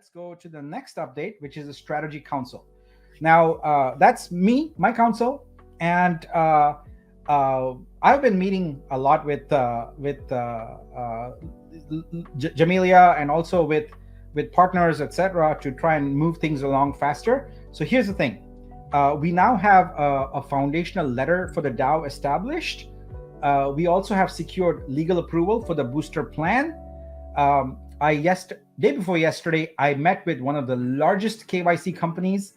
let's go to the next update, which is the strategy council. Now, that's me, my council, and I've been meeting a lot with Jamelia and also with partners, etc., to try and move things along faster. So here's the thing: we now have a foundational letter for the DAO established. We also have secured legal approval for the booster plan. Day before yesterday, I met with one of the largest KYC companies,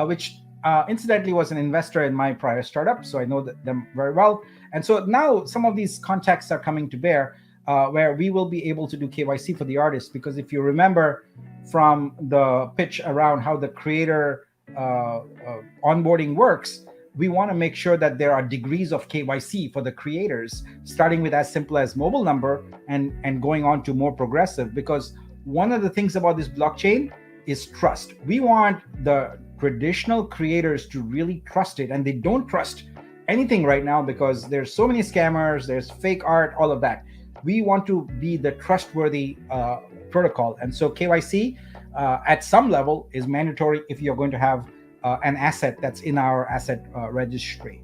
which incidentally was an investor in my prior startup, so I know them very well. And so now some of these contacts are coming to bear, where we will be able to do KYC for the artists. Because if you remember from the pitch around how the creator onboarding works, we want to make sure that there are degrees of KYC for the creators, starting with as simple as mobile number and going on to more progressive. Because one of the things about this blockchain is trust. We want the traditional creators to really trust it, and they don't trust anything right now because there's so many scammers, there's fake art, all of that. We want to be the trustworthy protocol. And so KYC at some level is mandatory if you're going to have an asset that's in our asset registry.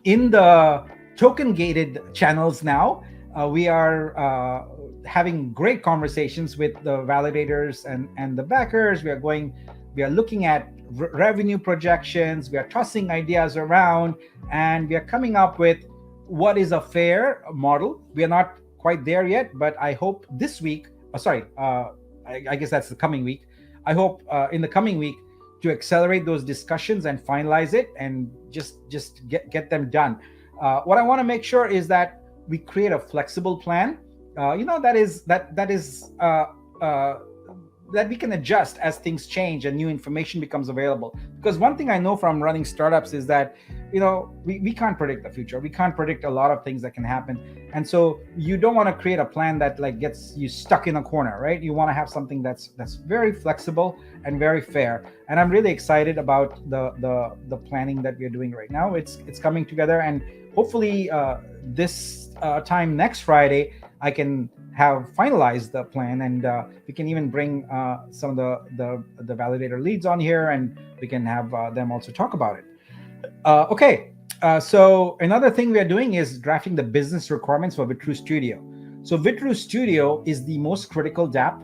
In the token gated channels now, we are having great conversations with the validators and the backers. We are looking at revenue projections, we are tossing ideas around, and we are coming up with what is a fair model. We are not quite there yet, but I hope this week, I guess that's the coming week. I hope in the coming week to accelerate those discussions and finalize it and just get them done. What I want to make sure is that we create a flexible plan, that we can adjust as things change and new information becomes available. Because one thing I know from running startups is that, we can't predict the future. We can't predict a lot of things that can happen. And so you don't want to create a plan that gets you stuck in a corner, right? You want to have something that's very flexible and very fair. And I'm really excited about the planning that we're doing right now. It's coming together, and hopefully this time next Friday, I can have finalized the plan, and we can even bring some of the validator leads on here, and we can have them also talk about it. So another thing we are doing is drafting the business requirements for Vitru Studio. So Vitru Studio is the most critical dApp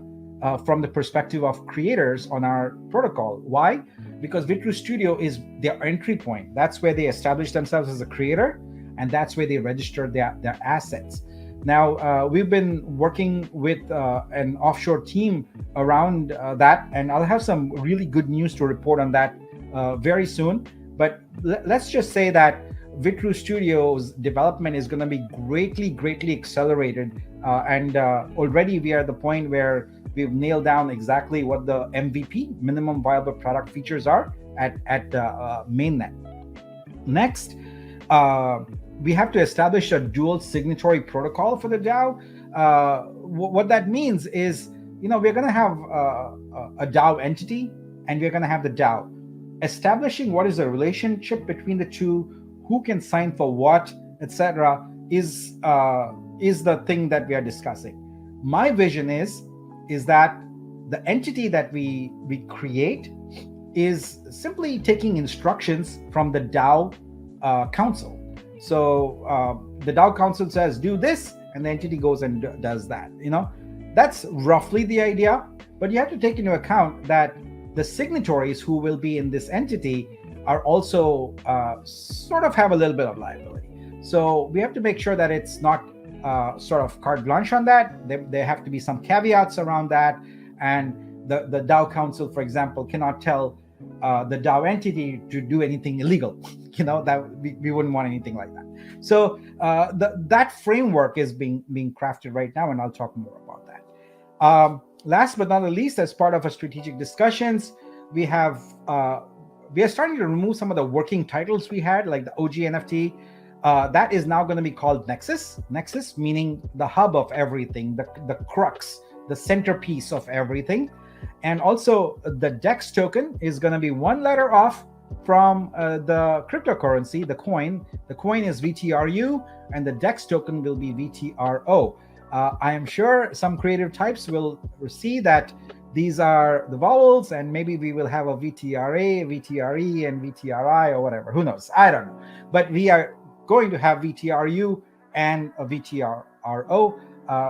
from the perspective of creators on our protocol. Why? Because Vitru Studio is their entry point. That's where they establish themselves as a creator, and that's where they register their assets. Now, we've been working with an offshore team around that, and I'll have some really good news to report on that very soon. But let's just say that Vitru Studio's development is going to be greatly accelerated, and already we are at the point where we've nailed down exactly what the MVP, minimum viable product features are at mainnet. Next, we have to establish a dual signatory protocol for the DAO. What that means is, we're going to have a DAO entity, and we're going to have the DAO. Establishing what is the relationship between the two, who can sign for what, etc., is the thing that we are discussing. My vision is that the entity that we create is simply taking instructions from the DAO council. So the DAO council says, do this, and the entity goes and does that. That's roughly the idea, but you have to take into account that the signatories who will be in this entity are also sort of have a little bit of liability. So we have to make sure that it's not sort of carte blanche on that. There have to be some caveats around that. And the DAO council, for example, cannot tell the DAO entity to do anything illegal. That we wouldn't want anything like that. So that framework is being crafted right now, and I'll talk more about that. Last but not the least, as part of our strategic discussions, we are starting to remove some of the working titles we had, like the OG NFT. That is now going to be called Nexus. Nexus meaning the hub of everything, the crux, the centerpiece of everything. And also the DEX token is going to be one letter off from the cryptocurrency, the coin. The coin is VTRU, and the DEX token will be VTRO. I am sure some creative types will see that these are the vowels, and maybe we will have a VTRA, VTRE, and VTRI, or whatever. Who knows? I don't know. But we are going to have VTRU and a VTRO.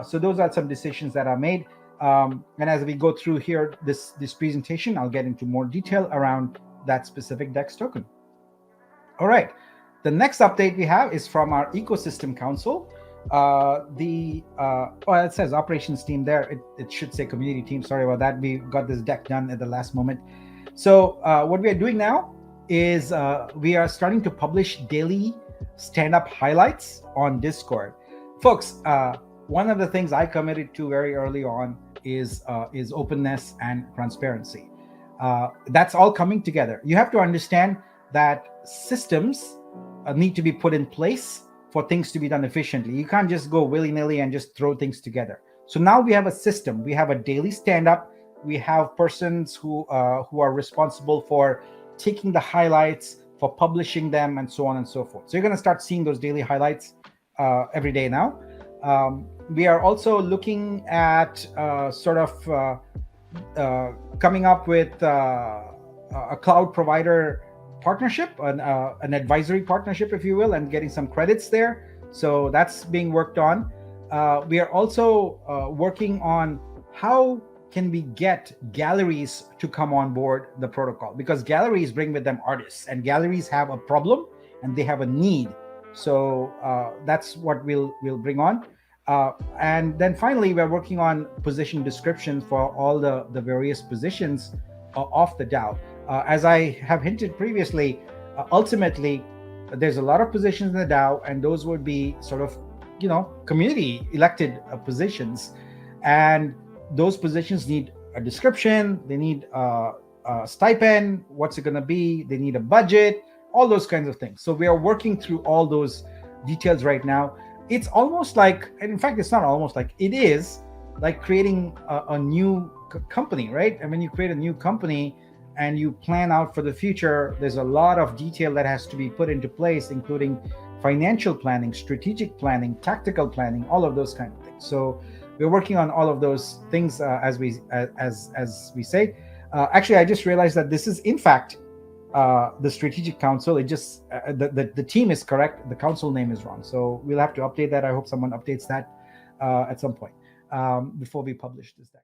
So those are some decisions that are made. And as we go through here, this presentation, I'll get into more detail around that specific DEX token. All right. The next update we have is from our ecosystem council. Well, it says operations team there. It should say community team. Sorry about that. We got this deck done at the last moment. So what we are doing now is we are starting to publish daily stand-up highlights on Discord. Folks, one of the things I committed to very early on is openness and transparency. That's all coming together. You have to understand that systems need to be put in place for things to be done efficiently. You can't just go willy-nilly and just throw things together. So now we have a system. We have a daily stand-up. We have persons who are responsible for taking the highlights, for publishing them, and so on and so forth. So you're going to start seeing those daily highlights every day now. We are also looking at coming up with a cloud provider partnership, an advisory partnership, if you will, and getting some credits there. So that's being worked on. We are also working on how can we get galleries to come on board the protocol, because galleries bring with them artists, and galleries have a problem and they have a need. So that's what we'll bring on. And then finally, we're working on position descriptions for all the various positions of the DAO. As I have hinted previously, ultimately, there's a lot of positions in the DAO, and those would be sort of, community elected positions. And those positions need a description, they need a stipend, what's it going to be, they need a budget, all those kinds of things. So we are working through all those details right now. It's almost like, and in fact, it's not almost like, it is like creating a new company, right? And when you create a new company and you plan out for the future, there's a lot of detail that has to be put into place, including financial planning, strategic planning, tactical planning, all of those kind of things. So we're working on all of those things as we say. Actually, I just realized that this is in fact the strategic council. It just the team is correct, the council name is wrong. So we'll have to update that. I hope someone updates that at some point before we publish this deck.